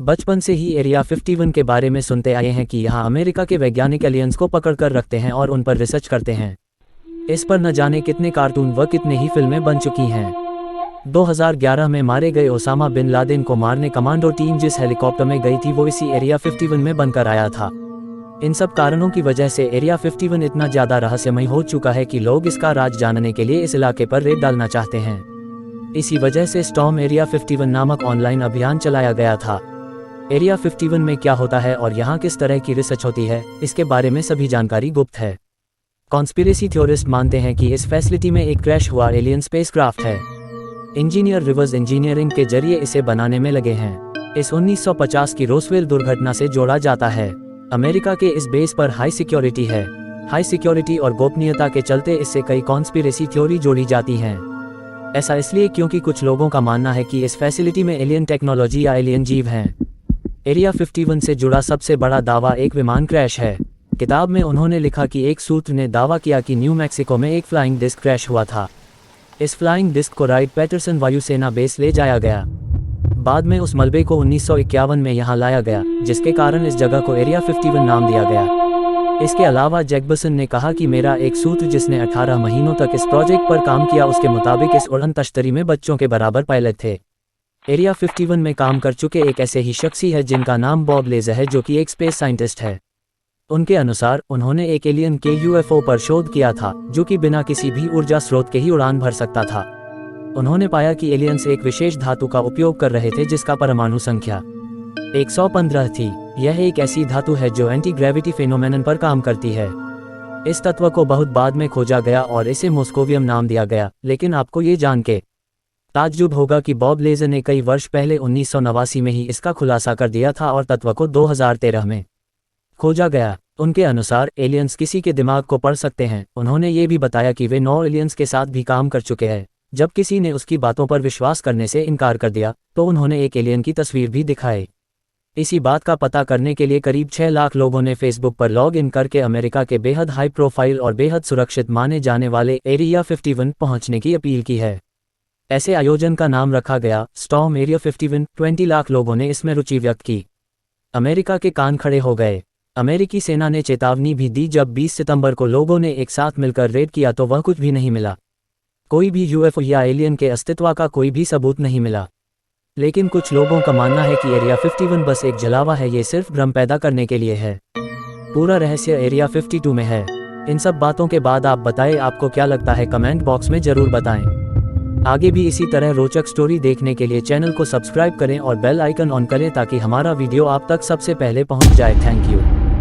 बचपन से ही एरिया 51 के बारे में सुनते आए हैं कि यहाँ अमेरिका के वैज्ञानिक एलियंस को पकड़ कर रखते हैं और उन पर रिसर्च करते हैं। इस पर न जाने कितने कार्टून व कितने ही फिल्में बन चुकी हैं। 2011 में मारे गए ओसामा बिन लादेन को मारने कमांडो टीम जिस हेलीकॉप्टर में गई थी वो इसी एरिया 51 में बनकर आया था। इन सब कारणों की वजह से एरिया 51 इतना ज़्यादा रहस्यमय हो चुका है कि लोग इसका राज जानने के लिए इस इलाके पर रेड डालना चाहते हैं। इसी वजह से स्टॉर्म एरिया 51 नामक ऑनलाइन अभियान चलाया गया था। एरिया 51 में क्या होता है और यहाँ किस तरह की रिसर्च होती है, इसके बारे में सभी जानकारी गुप्त है। कॉन्स्पिरेसी थ्योरिस्ट मानते हैं कि इस फैसिलिटी में एक क्रैश हुआ एलियन स्पेसक्राफ्ट है। इंजीनियर रिवर्स इंजीनियरिंग के जरिए इसे बनाने में लगे हैं। इस 1950 की रोसवेल दुर्घटना से जोड़ा जाता है। अमेरिका के इस बेस पर हाई सिक्योरिटी है। हाई सिक्योरिटी और गोपनीयता के चलते इससे कई कॉन्स्पिरेसी थ्योरी जोड़ी जाती हैं। ऐसा इसलिए क्योंकि कुछ लोगों का मानना है कि इस फैसिलिटी में एलियन टेक्नोलॉजी या एलियन जीव हैं। एरिया 51 से जुड़ा सबसे बड़ा दावा एक विमान क्रैश है। किताब में उन्होंने लिखा कि एक सूत्र ने दावा किया कि न्यू मैक्सिको में एक फ्लाइंग डिस्क क्रैश हुआ था। इस फ्लाइंग डिस्क को राइट पैटरसन वायुसेना बेस ले जाया गया। बाद में उस मलबे को 1951 में यहाँ लाया गया, जिसके कारण इस जगह को एरिया 51 नाम दिया गया। इसके अलावा जैकबसन ने कहा कि मेरा एक सूत्र जिसने 18 महीनों तक इस प्रोजेक्ट पर काम किया उसके मुताबिक इस उड़न तश्तरी में बच्चों के बराबर पायलट थे। एरिया 51 में काम कर चुके एक ऐसे ही शख्सी है जिनका नाम बॉब लेजर है, जो कि एक स्पेस साइंटिस्ट है। उनके अनुसार उन्होंने एक एलियन के यूएफओ पर शोध किया था जो कि बिना किसी भी ऊर्जा स्रोत के ही उड़ान भर सकता था। उन्होंने पाया कि एलियंस एक विशेष धातु का उपयोग कर रहे थे जिसका परमाणु संख्या 115 थी। यह एक ऐसी धातु है जो एंटी ग्रेविटी फेनोमेनन पर काम करती है। इस तत्व को बहुत बाद में खोजा गया और इसे मोस्कोवियम नाम दिया गया। लेकिन आपको ये जान के ताज्जुब होगा कि बॉब लेजर ने कई वर्ष पहले 1989 में ही इसका खुलासा कर दिया था और तत्व को 2013 में खोजा गया। उनके अनुसार एलियंस किसी के दिमाग को पढ़ सकते हैं। उन्होंने ये भी बताया कि वे 9 एलियंस के साथ भी काम कर चुके हैं। जब किसी ने उसकी बातों पर विश्वास करने से इनकार कर दिया तो उन्होंने एक एलियन की तस्वीर भी दिखाई। इसी बात का पता करने के लिए करीब 6 लाख लोगों ने फेसबुक पर लॉग इन करके अमेरिका के बेहद हाई प्रोफाइल और बेहद सुरक्षित माने जाने वाले एरिया 51 पहुंचने की अपील की है। ऐसे आयोजन का नाम रखा गया स्टॉर्म एरिया 51। 20 लाख लोगों ने इसमें रुचि व्यक्त की। अमेरिका के कान खड़े हो गए। अमेरिकी सेना ने चेतावनी भी दी। जब 20 सितंबर को लोगों ने एक साथ मिलकर रेड किया तो वह कुछ भी नहीं मिला। कोई भी यूएफओ या एलियन के अस्तित्व का कोई भी सबूत नहीं मिला। लेकिन कुछ लोगों का मानना है कि एरिया 51 बस एक जलावा है, ये सिर्फ भ्रम पैदा करने के लिए है। पूरा रहस्य एरिया 52 में है। इन सब बातों के बाद आप बताएं आपको क्या लगता है, कमेंट बॉक्स में ज़रूर बताएं। आगे भी इसी तरह रोचक स्टोरी देखने के लिए चैनल को सब्सक्राइब करें और बेल आइकन ऑन करें ताकि हमारा वीडियो आप तक सबसे पहले पहुंच जाए। Thank you.